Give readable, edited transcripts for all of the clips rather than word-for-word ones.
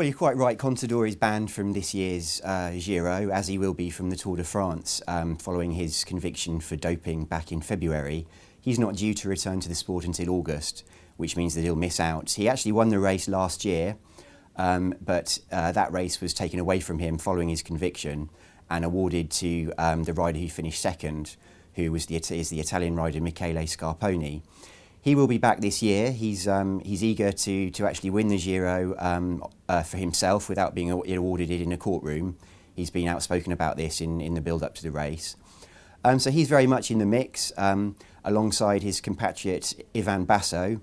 Well, you're quite right. Contador is banned from this year's Giro, as he will be from the Tour de France, following his conviction for doping back in February. He's not due to return to the sport until August, which means that he'll miss out. He actually won the race last year, but that race was taken away from him following his conviction and awarded to the rider who finished second, who is the Italian rider Michele Scarponi. He will be back this year. He's eager to actually win the Giro for himself without being awarded it in a courtroom. He's been outspoken about this in the build-up to the race. So he's very much in the mix, alongside his compatriot Ivan Basso,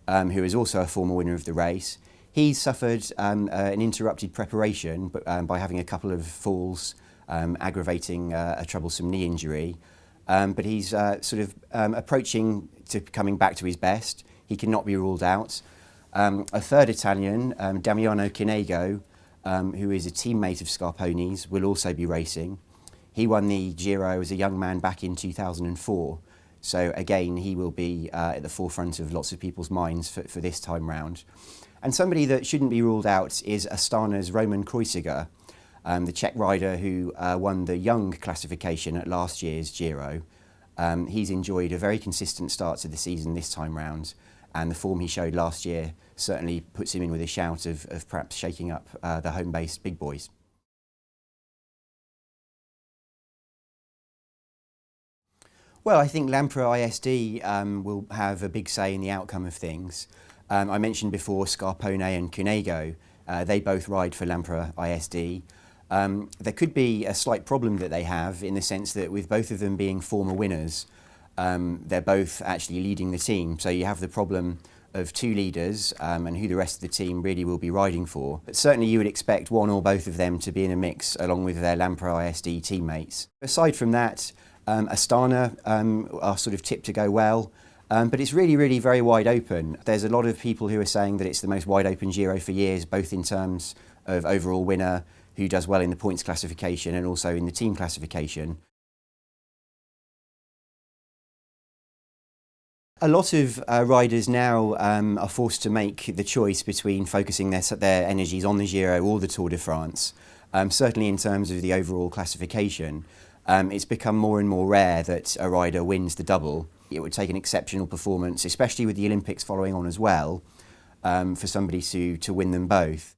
who is also a former winner of the race. He's suffered an interrupted preparation by having a couple of falls, aggravating a troublesome knee injury. But he's approaching to coming back to his best. He cannot be ruled out. A third Italian, Damiano Cunego, who is a teammate of Scarponi's, will also be racing. He won the Giro as a young man back in 2004. So again, he will be at the forefront of lots of people's minds for this time round. And somebody that shouldn't be ruled out is Astana's Roman Kreuziger, the Czech rider who won the young classification at last year's Giro. He's enjoyed a very consistent start to the season this time round, and the form he showed last year certainly puts him in with a shout of perhaps shaking up the home-based big boys. Well, I think Lampre ISD will have a big say in the outcome of things. I mentioned before Scarpone and Cunego. They both ride for Lampre ISD. There could be a slight problem that they have in the sense that with both of them being former winners, they're both actually leading the team. So you have the problem of two leaders and who the rest of the team really will be riding for. But certainly you would expect one or both of them to be in a mix along with their Lampre ISD teammates. Aside from that, Astana are sort of tipped to go well. But it's really very wide open. There's a lot of people who are saying that it's the most wide open Giro for years, both in terms of overall winner, who does well in the points classification and also in the team classification. A lot of riders now are forced to make the choice between focusing their energies on the Giro or the Tour de France. Certainly in terms of the overall classification, it's become more and more rare that a rider wins the double. It would take an exceptional performance, especially with the Olympics following on as well, for somebody to win them both.